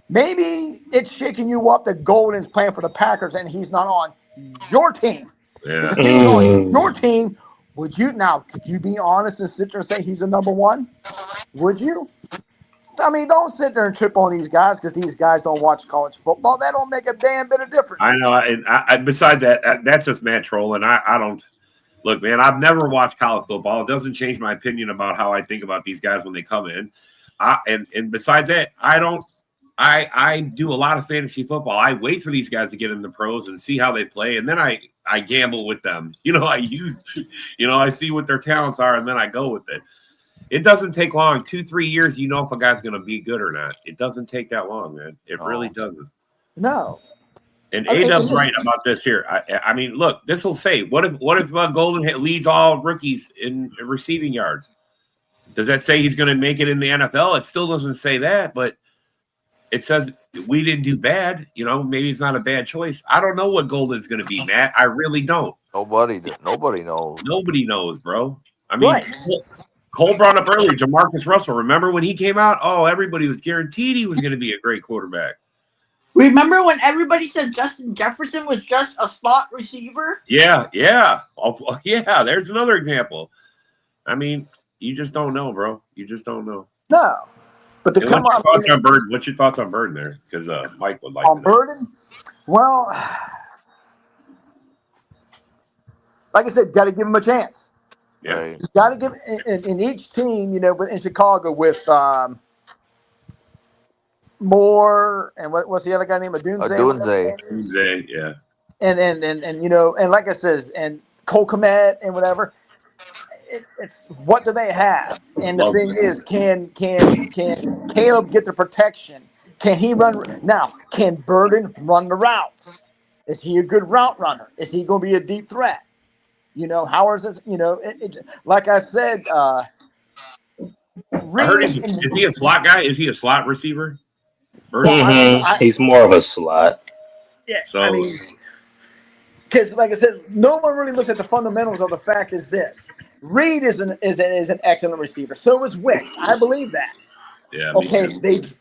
maybe it's shaking you up that Golden's playing for the Packers and he's not on your team. Yeah. If he was on your team, could you be honest and sit there and say he's a number 1? Would you? I mean, don't sit there and trip on these guys because these guys don't watch college football. That don't make a damn bit of difference. I know. And besides that, that's just Matt trolling. I don't. Look, man, I've never watched college football. It doesn't change my opinion about how I think about these guys when they come in. And besides that, I do a lot of fantasy football. I wait for these guys to get in the pros and see how they play, and then I gamble with them. I see what their talents are, and then I go with it. It doesn't take long. 2-3 years, if a guy's going to be good or not. It doesn't take that long, man. It really doesn't. No. And A-Dub's right about this here. I mean, look, this will say, what if Golden leads all rookies in receiving yards? Does that say he's going to make it in the NFL? It still doesn't say that, but it says we didn't do bad. Maybe it's not a bad choice. I don't know what Golden's going to be, Matt. I really don't. Nobody knows. Nobody knows, bro. I mean, Cole brought up earlier, Jamarcus Russell. Remember when he came out? Oh, everybody was guaranteed he was going to be a great quarterback. Remember when everybody said Justin Jefferson was just a slot receiver? Yeah. Oh, yeah, there's another example. I mean, you just don't know, bro. You just don't know. No. But what's your thoughts on Burden there? Because Mike would like on Burden? Well, like I said, got to give him a chance. Yeah. Right. You got to give in each team, in Chicago with Moore and what's the other guy named Adunze? Dunze. Yeah. And like I says, and Cole Kmet and whatever. It's what do they have? And the thing is, can Caleb get the protection? Can he run now? Can Burden run the routes? Is he a good route runner? Is he going to be a deep threat? How is this? Like I said, I heard Reed. is he a slot guy? Is he a slot receiver? He's more of a slot. Yeah, So, because like I said, no one really looks at the fundamentals of the fact is this. Reed is an excellent receiver. So is Wicks. I believe that. yeah. Okay,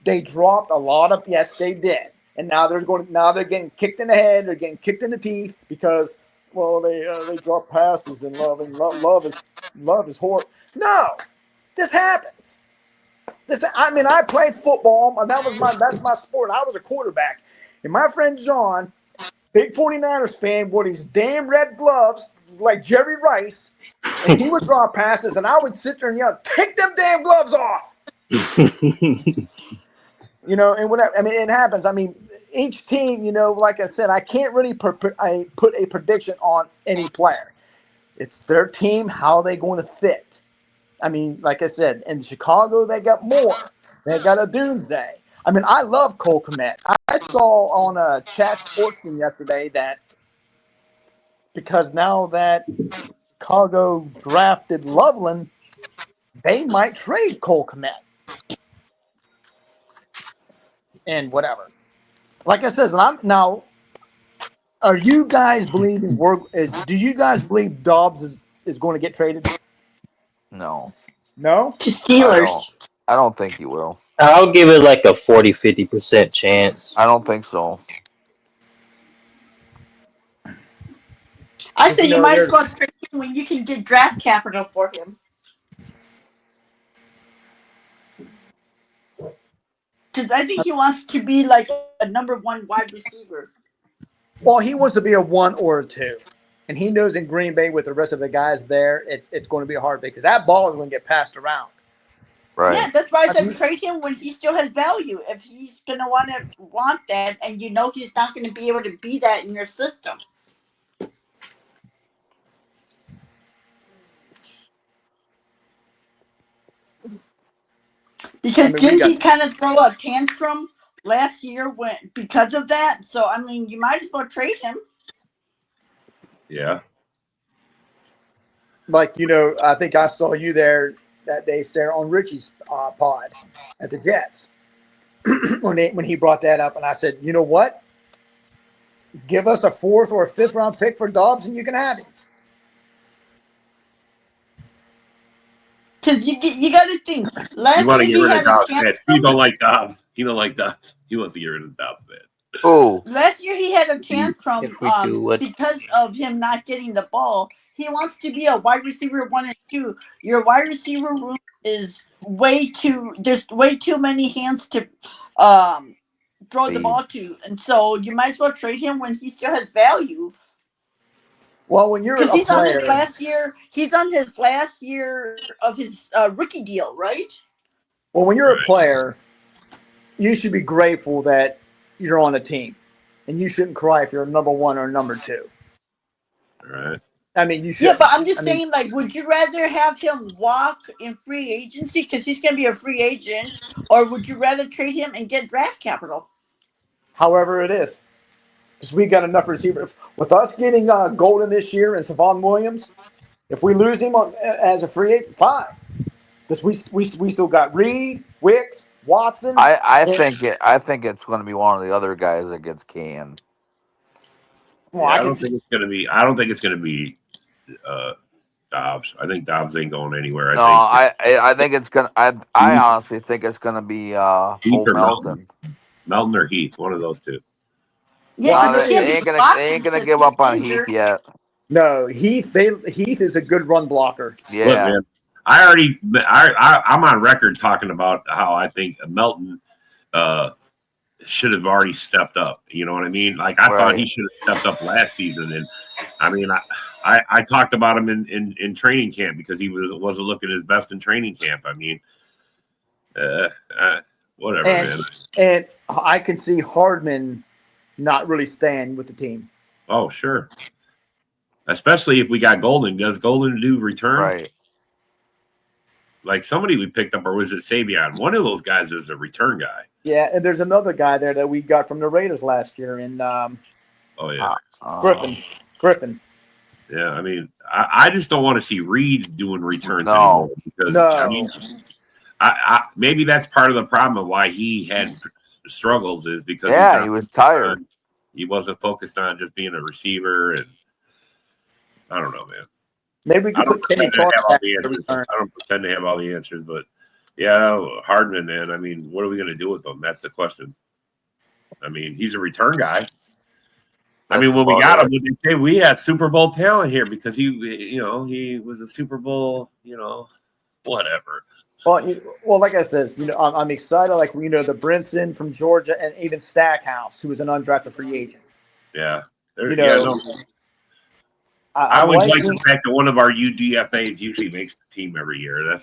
they dropped a lot of they did. And now they're getting kicked in the head, they're getting kicked in the teeth because they drop passes and love is horrible. No. This happens. I played football and that's my sport. I was a quarterback. And my friend John, big 49ers fan, wore these damn red gloves like Jerry Rice, and he would draw passes, and I would sit there and yell, "Take them damn gloves off!" And whatever. It happens. Each team, like I said, I can't really put a prediction on any player. It's their team, how are they going to fit? Like I said, in Chicago, they got Moore. They got Adunze. I love Cole Kmet. I saw on a Chat Sports team yesterday that because now that Chicago drafted Loveland, they might trade Cole Kmet. And whatever. Like I said, are you guys believing do you guys believe Dobbs is going to get traded? No. No? To Steelers. I don't think he will. I'll give it like a 40-50% chance. I don't think so. I say you might as well trade him when you can get draft capital for him. Because I think he wants to be like a number one wide receiver. Well, he wants to be a 1 or a 2. And he knows in Green Bay with the rest of the guys there, it's going to be a hard because that ball is going to get passed around. Right. Yeah, that's why I said trade him when he still has value. If he's going to want that, and he's not going to be able to be that in your system. Because didn't he kind of throw a tantrum last year because of that? So you might as well trade him. Yeah. Like I think I saw you there that day, Sarah, on Richie's pod at the Jets when he brought that up, and I said, you know what? Give us a 4th or a 5th round pick for Dobbs, and you can have him. Because you got to think. You want to get rid of Dobbs, man. Steve don't like Dobbs. He don't like Dobbs. He wants to get rid of Dobbs, man. Oh. Last year he had a tantrum because of him not getting the ball. He wants to be a wide receiver 1 and 2. Your wide receiver room is there's way too many hands to throw the ball to. And so you might as well trade him when he still has value. Well, when you're he's on his last year of his rookie deal, right? Well, when you're a player, you should be grateful that you're on a team, and you shouldn't cry if you're a number 1 or number 2. All right. You should. Yeah, but I'm just saying, would you rather have him walk in free agency because he's going to be a free agent, or would you rather trade him and get draft capital? However it is. Because we got enough receivers. With us getting Golden this year and Savon Williams, if we lose him as a free agent, fine. Because we still got Reed, Wicks, Watson. I think it's going to be one of the other guys that gets canned. Well, I don't think it's going to be Dobbs. I think Dobbs ain't going anywhere. I think it's going. I honestly think it's going to be Heath or Melton. Melton or Heath, one of those two. Yeah, they ain't gonna give up on Heath yet. No, Heath is a good run blocker. Yeah. Look, man, I'm on record talking about how I think Melton should have already stepped up. You know what I mean? I thought he should have stepped up last season, and I talked about him in training camp because he wasn't looking his best in training camp. I mean, whatever, man. And I can see Hardman not really staying with the team. Oh, sure. Especially if we got Golden. Does Golden do returns? Right. Like somebody we picked up, or was it Savion? One of those guys is the return guy. Yeah, and there's another guy there that we got from the Raiders last year in Oh yeah. Griffin. Yeah, I mean, I just don't want to see Reed doing returns No. anymore because No. I mean, maybe that's part of the problem of why he had struggles is because he was tired. He wasn't focused on just being a receiver, and I don't know, man. Maybe we could put Kenny Clark back I don't pretend to have all the answers, but yeah, Hardman, man. I mean, what are we going to do with him? That's the question. I mean, he's a return guy. I mean, when we got him, they say we had Super Bowl talent here because he was a Super Bowl, whatever. Well, like I said, I'm excited. Like the Brinson from Georgia, and even Stackhouse, who was an undrafted free agent. Yeah, I always like the fact that one of our UDFAs usually makes the team every year.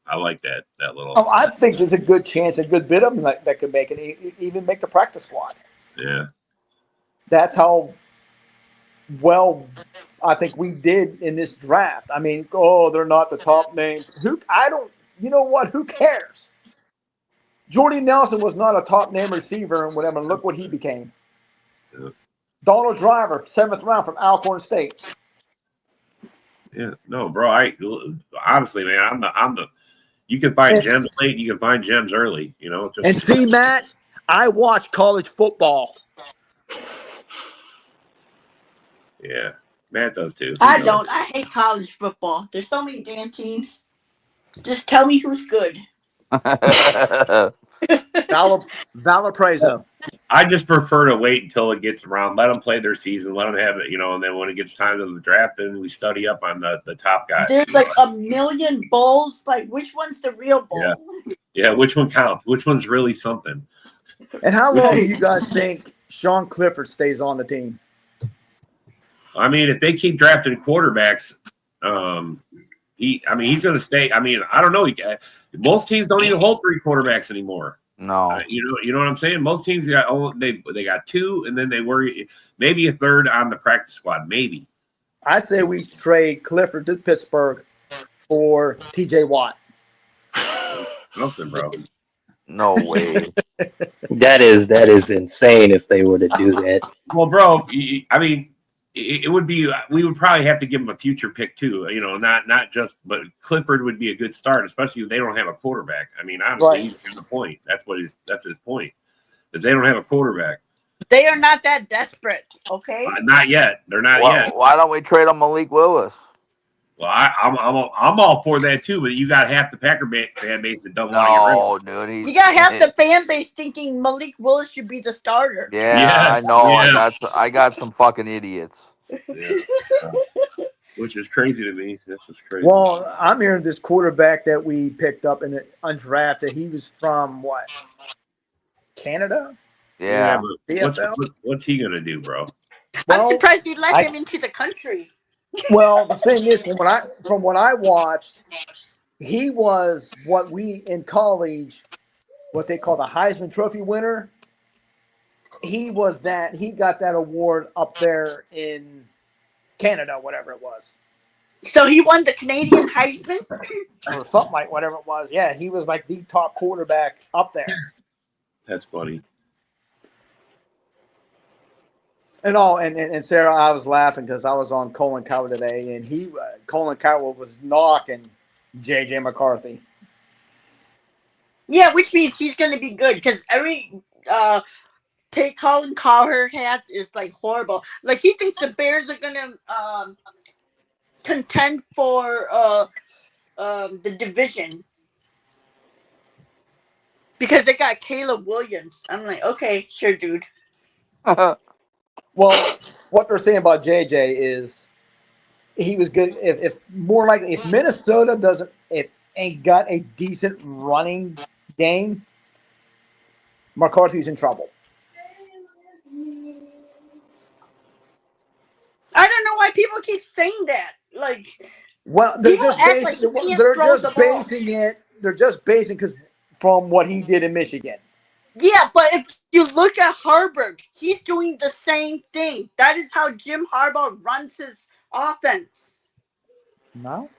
I like that little. Oh, I think there's a good chance, a good bit of them that could make it, even make the practice squad. Yeah, that's how well I think we did in this draft. I mean, they're not the top name. You know what? Who cares? Jordy Nelson was not a top name receiver and whatever. Look what he became. Yeah. Donald Driver, 7th round from Alcorn State. Yeah, no, bro. Honestly, man, I'm the. You can find gems late. You can find gems early. And see, Matt, I watch college football. Yeah, Matt does too. I don't. I hate college football. There's so many damn teams. Just tell me who's good. Valparaiso. I just prefer to wait until it gets around. Let them play their season. Let them have it, and then when it gets time to the draft, then we study up on the top guys. There's like a million bowls. Like, which one's the real bowl? Yeah, which one counts? Which one's really something? And how long do you guys think Sean Clifford stays on the team? I mean, if they keep drafting quarterbacks, he's going to stay. I mean, I don't know. Most teams don't even hold 3 quarterbacks anymore. No, you know what I'm saying. Most teams they got 2, and then they worry maybe a 3rd on the practice squad. Maybe. I say we trade Clifford to Pittsburgh for T.J. Watt. Something, bro. No way. That is insane if they were to do that. Well, bro, I mean, it would be. We would probably have to give him a future pick too. Not just. But Clifford would be a good start, especially if they don't have a quarterback. I mean, honestly, he's got the point. That's his point, is they don't have a quarterback. They are not that desperate. Okay. Not yet. They're not yet. Why don't we trade him Malik Willis? Well, I'm all for that too, but you got half the Packer fan base that don't want to get rid of him. Dude, you got half the fan base thinking Malik Willis should be the starter. Yeah, yes, I know. Yeah. I got some fucking idiots. Yeah. Which is crazy to me. This is crazy. Well, I'm hearing this quarterback that we picked up in the undrafted. He was from what? Canada? Yeah. What's he gonna do, bro? I'm surprised you let him into the country. Well, the thing is, from what I watched, he was what we in college, what they call the Heisman Trophy winner. He was that. He got that award up there in Canada, whatever it was. So he won the Canadian Heisman? Or something like whatever it was. Yeah, he was like the top quarterback up there. That's funny. And Sarah, I was laughing because I was on Colin Coward today, and Colin Coward was knocking J.J. McCarthy. Yeah, which means he's going to be good because every take Colin Cowherd has is like horrible. Like he thinks the Bears are going to contend for the division because they got Caleb Williams. I'm like, okay, sure, dude. Well, what they're saying about JJ is he was good. If Minnesota ain't got a decent running game, McCarthy's in trouble. I don't know why people keep saying that. Like, well, they're people just act like basing. he can't They're throw just the ball. basing it. They're just basing because from what he did in Michigan. Yeah, but if you look at Harvard, he's doing the same thing. That is how Jim Harbaugh runs his offense. No.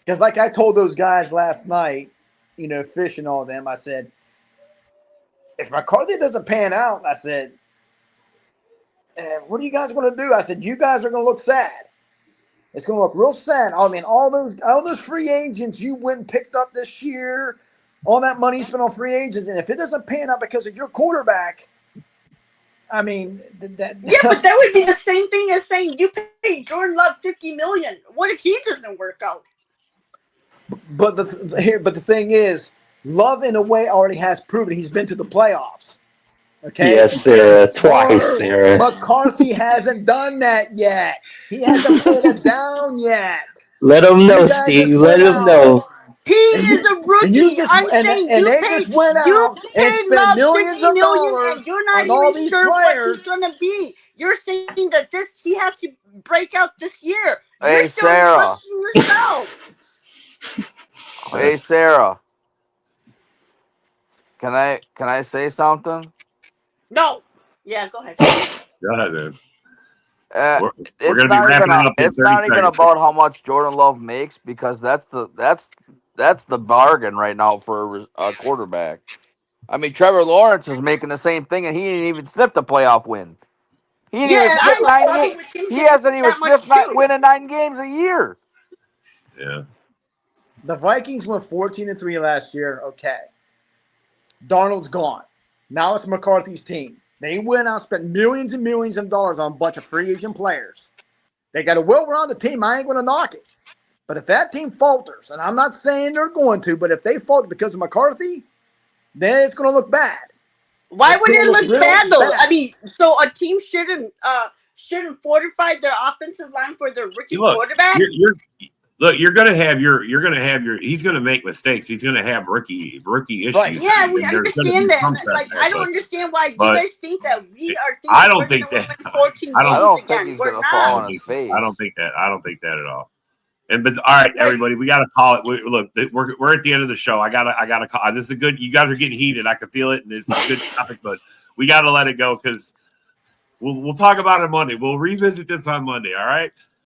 Because like I told those guys last night, Fish and all them, I said, if McCarthy doesn't pan out, I said, what are you guys going to do? I said, you guys are going to look sad. It's going to look real sad. I mean, all those free agents you went and picked up this year, all that money you spent on free agents, and if it doesn't pan out because of your quarterback, I mean, yeah, but that would be the same thing as saying you paid Jordan Love $50 million. What if he doesn't work out? But the thing is, Love in a way already has proven he's been to the playoffs. Okay. Yes, Sarah. Twice, Sarah. McCarthy hasn't done that yet. He hasn't played it down yet. Let him know, Steve. Let him know. He is a rookie. I'm saying they just went out and spent millions of dollars and you're not on all even these sure players. what he's gonna be. You're saying that he has to break out this year. Hey, you're still Sarah. questioning yourself. Hey, Sarah. Can I say something? No. Yeah, go ahead. Go ahead, man. We're It's going to be not wrapping even up in it's 30 not even seconds. about how much Jordan Love makes, because that's the bargain right now for a quarterback. I mean, Trevor Lawrence is making the same thing, and he didn't even sniff the playoff win. He hasn't even sniffed winning 9 games a year. Yeah. The Vikings went 14-3 last year. Okay. Darnold's gone. Now it's McCarthy's team. They went out and spent millions and millions of dollars on a bunch of free agent players. They got a well-rounded team. I ain't going to knock it. But if that team falters, and I'm not saying they're going to, but if they falter because of McCarthy, then it's going to look bad. Why would it look bad, though? I mean, so a team shouldn't fortify their offensive line for their rookie quarterback? You're gonna have your he's gonna make mistakes. He's gonna have rookie issues. Right. Yeah, we understand that. Like, I don't understand why you guys think that we are thinking I don't think that. 14 I don't games think again. he's We're gonna not. fall on his face. I don't think that at all. And but all right, everybody, we gotta call it. Look, we're at the end of the show. I gotta call. This is a good. You guys are getting heated. I can feel it, and it's a good topic, but we gotta let it go because we'll talk about it Monday. We'll revisit this on Monday. All right.